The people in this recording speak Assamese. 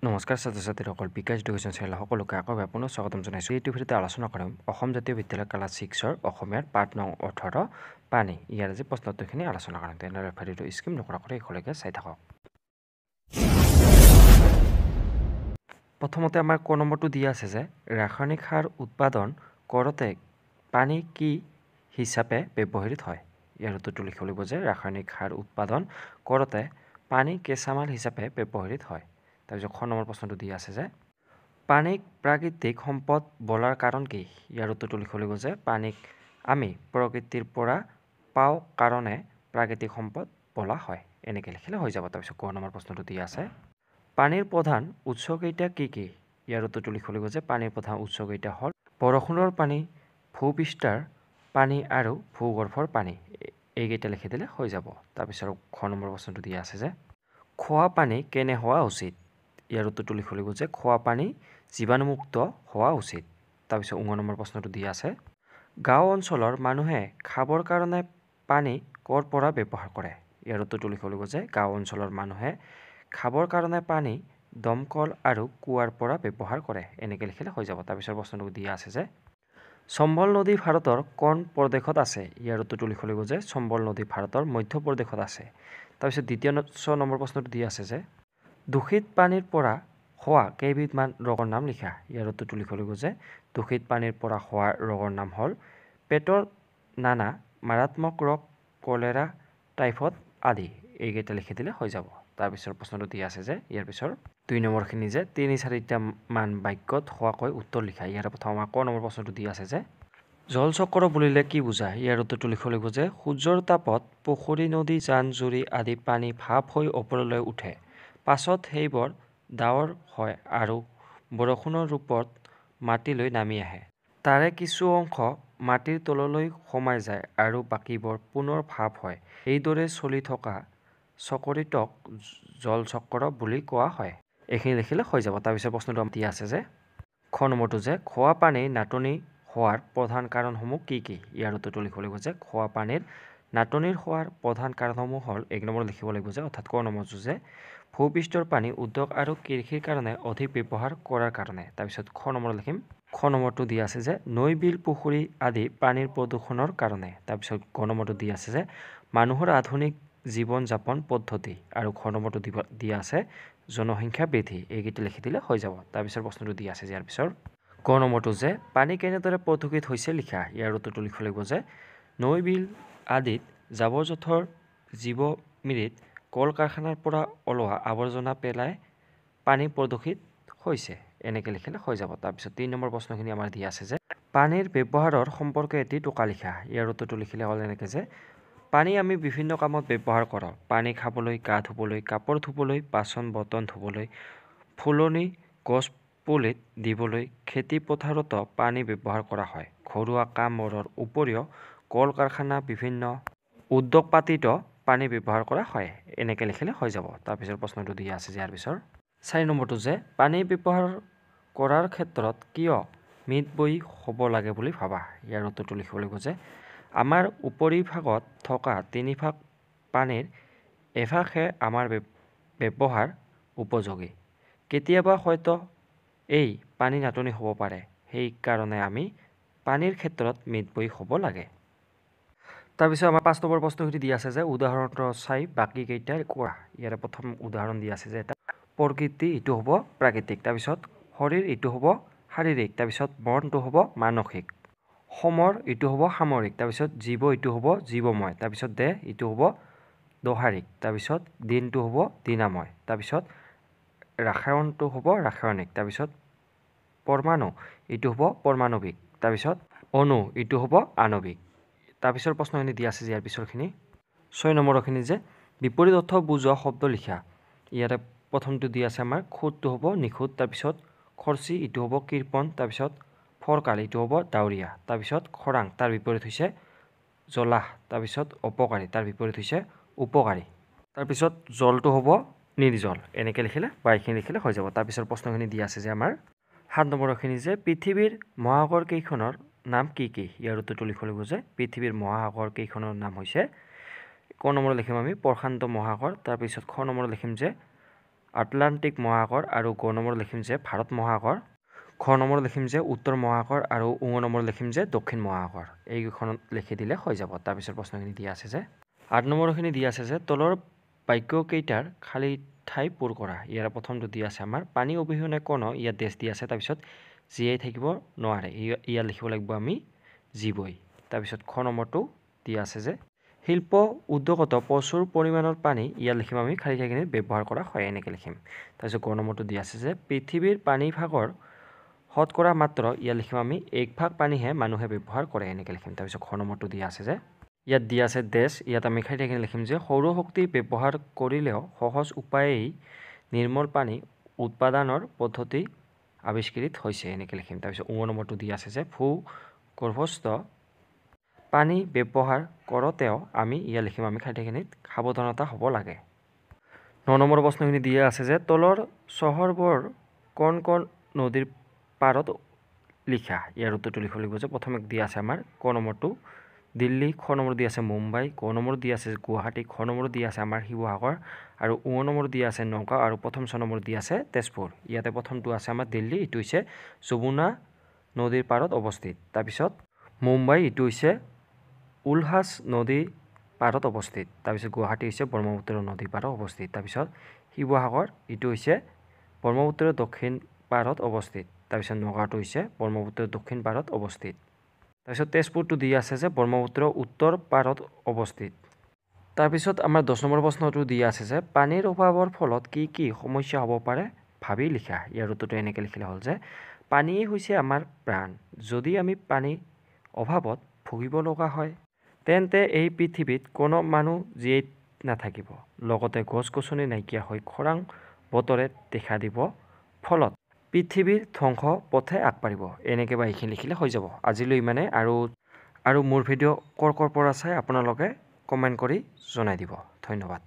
নমস্কাৰ ছাত্ৰ-ছাত্ৰীসকল, বিকাশ এডুকেশ্যন চেনেলৰ সকলোকে আকৌ পুনৰ স্বাগতম জনাইছোঁ। এইটো ভিডিঅ'তে আলোচনা কৰিম অসম জাতীয় বিদ্যালয় ক্লাছ 6ৰ অসমীয়াৰ পাঠ নং 18 পানী। ইয়াৰ আজি প্ৰশ্নোত্তৰখিনি আলোচনা কৰিম। তেনেহ'লে ভিডিঅ'টো স্কিপ নকৰাকৈ শেষলৈকে চাই থাকক। প্ৰথমতে আমাৰ ক নম্বৰটো দিয়া আছে যে ৰাসায়নিক সাৰ উৎপাদন কৰোঁতে পানী কি হিচাপে ব্যৱহৃত হয়। ইয়াৰ উত্তৰটো লিখিব লাগিব যে ৰাসায়নিক সাৰ উৎপাদন কৰোঁতে পানী কেঁচামাল হিচাপে ব্যৱহৃত হয়। তাৰপিছত খ নম্বৰ প্ৰশ্নটো দিয়া আছে যে পানীক প্ৰাকৃতিক সম্পদ বোলাৰ কাৰণ কি। ইয়াৰ উত্তৰটো লিখিব লাগিব যে পানীক আমি প্ৰকৃতিৰ পৰা পাওঁ কাৰণে প্ৰাকৃতিক সম্পদ বোলা হয়। এনেকৈ লিখিলে হৈ যাব। তাৰপিছত ক নম্বৰ প্ৰশ্নটো দিয়া আছে পানীৰ প্ৰধান উৎসকেইটা কি কি। ইয়াৰ উত্তৰটো লিখিব লাগিব যে পানীৰ প্ৰধান উৎসকেইটা হ'ল বৰষুণৰ পানী, ভূপৃষ্ঠৰ পানী আৰু ভূগৰ্ভৰ পানী। এইকেইটা লিখি দিলে হৈ যাব। তাৰপিছত খ নম্বৰ প্ৰশ্নটো দিয়া আছে যে খোৱা পানী কেনে হোৱা উচিত। ইয়াৰ উত্তৰটো লিখিব লাগিব যে খোৱা পানী জীৱাণুমুক্ত হোৱা উচিত। তাৰপিছত নম্বৰ প্ৰশ্নটো দিয়া আছে গাঁও অঞ্চলৰ মানুহে খাবৰ কাৰণে পানী ক'ৰ পৰা ব্যৱহাৰ কৰে। ইয়াৰ উত্তৰটো লিখিব লাগিব যে গাঁও অঞ্চলৰ মানুহে খাবৰ কাৰণে পানী দমকল আৰু কুঁৱাৰ পৰা ব্যৱহাৰ কৰে। এনেকৈ লিখিলে হৈ যাব। তাৰপিছত প্ৰশ্নটো দিয়া আছে যে চম্বল নদী ভাৰতৰ কোন প্ৰদেশত আছে। ইয়াৰ উত্তৰটো লিখিব লাগিব যে চম্বল নদী ভাৰতৰ মধ্য প্ৰদেশত আছে। তাৰপিছত দ্বিতীয় নম্বৰ প্ৰশ্নটো দিয়া আছে যে দূষিত পানীৰ পৰা হোৱা কেইবিধমান ৰোগৰ নাম লিখা। ইয়াৰ উত্তৰটো লিখিব লাগিব যে দূষিত পানীৰ পৰা হোৱা ৰোগৰ নাম হ'ল পেটৰ নানা মাৰাত্মক ৰোগ, কলেৰা, টাইফয়েড আদি। এইকেইটা লিখি দিলে হৈ যাব। তাৰপিছত প্ৰশ্নটো দিয়া আছে যে ইয়াৰ পিছৰ 2 নম্বৰখিনি যে 3-4টা মান বাক্যত হোৱাকৈ উত্তৰ লিখা। ইয়াৰ প্ৰথম আমাৰ ক নম্বৰ প্ৰশ্নটো দিয়া আছে যে জলচক্ৰ বুলিলে কি বুজায়। ইয়াৰ উত্তৰটো লিখিব লাগিব যে সূৰ্যৰ তাপত পুখুৰী, নদী, জান-জুৰি আদি পানী ভাপ হৈ ওপৰলৈ উঠে। পাছত সেইবোৰ ডাৱৰ হয় আৰু বৰষুণৰ ৰূপত মাটিলৈ নামি আহে। তাৰে কিছু অংশ মাটিৰ তললৈ সোমাই যায় আৰু বাকীবোৰ পুনৰ ভাপ হয়। এইদৰে চলি থকা চক্ৰটোক জলচক্ৰ বুলি কোৱা হয়। এইখিনি লিখিলে হৈ যাব। তাৰপিছত প্ৰশ্নটো দিয়া আছে যে খ নম্বৰটো যে খোৱা পানীৰ নাটনি হোৱাৰ প্ৰধান কাৰণসমূহ কি কি। ইয়াৰ উত্তৰটো লিখিব লাগিব যে খোৱা পানীৰ নাটনিৰ হোৱাৰ প্ৰধান কাৰণসমূহ হ'ল 1 নম্বৰ লিখিব লাগিব যে অৰ্থাৎ ক নম্বৰটো যে ভূপৃষ্ঠৰ পানী উদ্যোগ আৰু কৃষিৰ কাৰণে অধিক ব্যৱহাৰ কৰাৰ কাৰণে। তাৰপিছত খ নম্বৰ লিখিম খ নম্বৰটো দিয়া আছে যে নৈ, বিল, পুখুৰী আদি পানীৰ প্ৰদূষণৰ কাৰণে। তাৰপিছত গ নম্বৰটো দিয়া আছে যে মানুহৰ আধুনিক জীৱন যাপন পদ্ধতি আৰু খ নম্বৰটো দিয়া আছে জনসংখ্যা বৃদ্ধি। এইকেইটা লিখি দিলে হৈ যাব। তাৰপিছত প্ৰশ্নটো দিয়া আছে ইয়াৰ পিছৰ গ নম্বৰটো যে পানী কেনেদৰে প্ৰদূষিত হৈছে লিখা। ইয়াৰ উত্তৰটো লিখিব লাগিব যে নৈ, বিল আদিত জাবৰ-জোথৰ, জীৱ-মৃত, কল কাৰখানাৰ পৰা ওলোৱা আৱৰ্জনা পেলাই পানী প্ৰদূষিত হৈছে। এনেকৈ লিখিলে হৈ যাব। তাৰপিছত 3 নম্বৰ প্ৰশ্নখিনি আমাৰ দিয়া আছে যে পানীৰ ব্যৱহাৰৰ সম্পৰ্কে এটি টোকা লিখা। ইয়াৰ উত্তৰটো লিখিলে হ'ল এনেকৈ যে পানী আমি বিভিন্ন কামত ব্যৱহাৰ কৰোঁ। পানী খাবলৈ, গা ধুবলৈ, কাপোৰ ধুবলৈ, বাচন বৰ্তন ধুবলৈ, ফুলনি গছ পুলিত দিবলৈ, খেতি পথাৰতো পানী ব্যৱহাৰ কৰা হয়। ঘৰুৱা কামবোৰৰ উপৰিও কল কাৰখানা, বিভিন্ন উদ্যোগ পাতিতো পানী ব্যৱহাৰ কৰা হয়। এনেকৈ লিখিলে হৈ যাব। তাৰপিছত প্ৰশ্নটো দিয়া আছে ইয়াৰ পিছৰ 4 নম্বৰটো যে পানী ব্যৱহাৰ কৰাৰ ক্ষেত্ৰত কিয় মিতব্যয়ী হ'ব লাগে বুলি ভাবা। ইয়াৰ উত্তৰটো লিখিব লাগিব যে আমাৰ উপৰিভাগত থকা 3 ভাগ পানীৰ এভাগহে আমাৰ ব্যৱহাৰ উপযোগী। কেতিয়াবা হয়তো এই পানী নাটনি হ'ব পাৰে। সেইকাৰণে আমি পানীৰ ক্ষেত্ৰত মিতব্যয়ী হ'ব লাগে। তাৰপিছত আমাৰ 5 নম্বৰ প্ৰশ্নখিনি দিয়া আছে যে উদাহৰণটো চাই বাকীকেইটা কোৱা। ইয়াৰে প্ৰথম উদাহৰণ দিয়া আছে যে এটা প্ৰকৃতি, ইটো হ'ব প্ৰাকৃতিক। তাৰপিছত শৰীৰ, ইটো হ'ব শাৰীৰিক। তাৰপিছত মনটো হ'ব মানসিক। সমৰ, ইটো হ'ব সামৰিক। তাৰপিছত জীৱ, ইটো হ'ব জীৱময়। তাৰপিছত দেহ, ইটো হ'ব দহাৰিক। তাৰপিছত দিনটো হ'ব দিনাময়। তাৰপিছত ৰাসায়নটো হ'ব ৰাসায়নিক। তাৰপিছত পৰমাণু, ইটো হ'ব পৰমাণৱিক। তাৰপিছত অণু, ইটো হ'ব আণৱিক। তাৰপিছৰ প্ৰশ্নখিনি দিয়া আছে ইয়াৰ পিছৰখিনি 6 নম্বৰখিনি যে বিপৰীত অৰ্থ বুজোৱা শব্দ লিখা। ইয়াৰে প্ৰথমটো দিয়া আছে আমাৰ খুঁতটো হ'ব নিখুঁত। তাৰপিছত খৰচি, ইটো হ'ব কৃপণ। তাৰপিছত ফৰকাল, ইটো হ'ব ডাৱৰীয়া। তাৰপিছত খৰাং, তাৰ বিপৰীত হৈছে জলাহ। তাৰপিছত অপকাৰী, তাৰ বিপৰীত হৈছে উপকাৰী। তাৰপিছত জলটো হ'ব নিৰ্জল। এনেকৈ লিখিলে বা এইখিনি লিখিলে হৈ যাব। তাৰপিছত প্ৰশ্নখিনি দিয়া আছে যে আমাৰ 7 নম্বৰখিনি যে পৃথিৱীৰ মহাসাগৰ কেইখনৰ নাম কি কি। ইয়াৰ উত্তৰটো লিখিব লাগিব যে পৃথিৱীৰ মহাসাগৰ কেইখনৰ নাম হৈছে ক নম্বৰ লিখিম আমি প্ৰশান্ত মহাসাগৰ। তাৰপিছত খ নম্বৰ লিখিম যে আটলান্টিক মহাসাগৰ আৰু গ নম্বৰত লিখিম যে ভাৰত মহাসাগৰ, খ নম্বৰত লিখিম যে উত্তৰ মহাসাগৰ আৰু উ নম্বৰত লিখিম যে দক্ষিণ মহাসাগৰ। এইকেইখনত লিখি দিলে হৈ যাব। তাৰপিছত প্ৰশ্নখিনি দিয়া আছে যে 8 নম্বৰখিনি দিয়া আছে যে তলৰ বাক্যকেইটাৰ খালী ঠাই পূৰ কৰা। ইয়াৰ প্ৰথমটো দিয়া আছে আমাৰ পানী অবিহনে কোনো ইয়াত দেশ দিয়া আছে, তাৰপিছত জীয়াই থাকিব নোৱাৰে, ইয়াত লিখিব লাগিব আমি জীৱই। তাৰপিছত খ নম্বৰটো দিয়া আছে যে শিল্প উদ্যোগত প্ৰচুৰ পৰিমাণৰ পানী, ইয়াত লিখিম আমি খালী ঠাইখিনিত ব্যৱহাৰ কৰা হয়, এনেকৈ লিখিম। তাৰপিছত গ নম্বৰটো দিয়া আছে যে পৃথিৱীৰ পানীভাগৰ শতকৰা মাত্ৰ, ইয়াত লিখিম আমি 1 ভাগ পানীহে মানুহে ব্যৱহাৰ কৰে, এনেকৈ লিখিম। তাৰপিছত খ নম্বৰটো দিয়া আছে যে ইয়াত দিয়া আছে দেশ, ইয়াত আমি খালী ঠাইখিনি লিখিম যে সৌৰশক্তি ব্যৱহাৰ কৰিলেও সহজ উপায়েই নিৰ্মল পানী উৎপাদনৰ পদ্ধতি আৱিষ্কৃত হৈছে, এনেকৈ লিখিম। তাৰপিছত উ নম্বৰটো দিয়া আছে যে ভূগৰ্ভস্থ পানী ব্যৱহাৰ কৰোঁতেও আমি ইয়াত লিখিম আমি খালী ঠাইখিনিত সাৱধানতা হ'ব লাগে। 9 নম্বৰ প্ৰশ্নখিনি দিয়া আছে যে তলৰ চহৰবোৰ কোন কোন নদীৰ পাৰত লিখা। ইয়াৰ উত্তৰটো লিখিব লাগিব যে প্ৰথমে দিয়া আছে আমাৰ ক নম্বৰটো দিল্লী, খ নম্বৰ দিয়া আছে মুম্বাই, ক নম্বৰ দিয়া আছে গুৱাহাটী, খ নম্বৰ দিয়া আছে আমাৰ শিৱসাগৰ আৰু উ নম্বৰ দিয়া আছে নগাঁও আৰু প্ৰথম 6 নম্বৰ দিয়া আছে তেজপুৰ। ইয়াতে প্ৰথমটো আছে আমাৰ দিল্লী, এইটো হৈছে যমুনা নদীৰ পাৰত অৱস্থিত। তাৰপিছত মুম্বাই, এইটো হৈছে উলহাছ নদীৰ পাৰত অৱস্থিত। তাৰপিছত গুৱাহাটী হৈছে ব্ৰহ্মপুত্ৰ নদীৰ পাৰত অৱস্থিত। তাৰপিছত শিৱসাগৰ, এইটো হৈছে ব্ৰহ্মপুত্ৰৰ দক্ষিণ পাৰত অৱস্থিত। তাৰপিছত নগাঁওটো হৈছে ব্ৰহ্মপুত্ৰৰ দক্ষিণ পাৰত অৱস্থিত। তাৰপিছত তেজপুৰটো দিয়া আছে যে ব্ৰহ্মপুত্ৰৰ উত্তৰ পাৰত অৱস্থিত। তাৰপিছত আমাৰ 10 নম্বৰ প্ৰশ্নটো দিয়া আছে যে পানীৰ অভাৱৰ ফলত কি কি সমস্যা হ'ব পাৰে ভাবি লিখা। ইয়াৰ উত্তৰটো এনেকৈ লিখিলে হ'ল যে পানীয়ে হৈছে আমাৰ প্ৰাণ। যদি আমি পানীৰ অভাৱত ভুগিব লগা হয় তেন্তে এই পৃথিৱীত কোনো মানুহ জীয়াই নাথাকিব। লগতে গছ-গছনি নাইকিয়া হৈ খৰাং বতৰে দেখা দিব, ফলত পৃথিৱীৰ ধ্বংস পথে আগবাঢ়িব। এনেকৈ বা এইখিনি লিখিলে হৈ যাব। আজিলৈ ইমানে। আৰু মোৰ ভিডিঅ' ক'ৰ পৰা চাই আপোনালোকে কমেণ্ট কৰি জনাই দিব। ধন্যবাদ।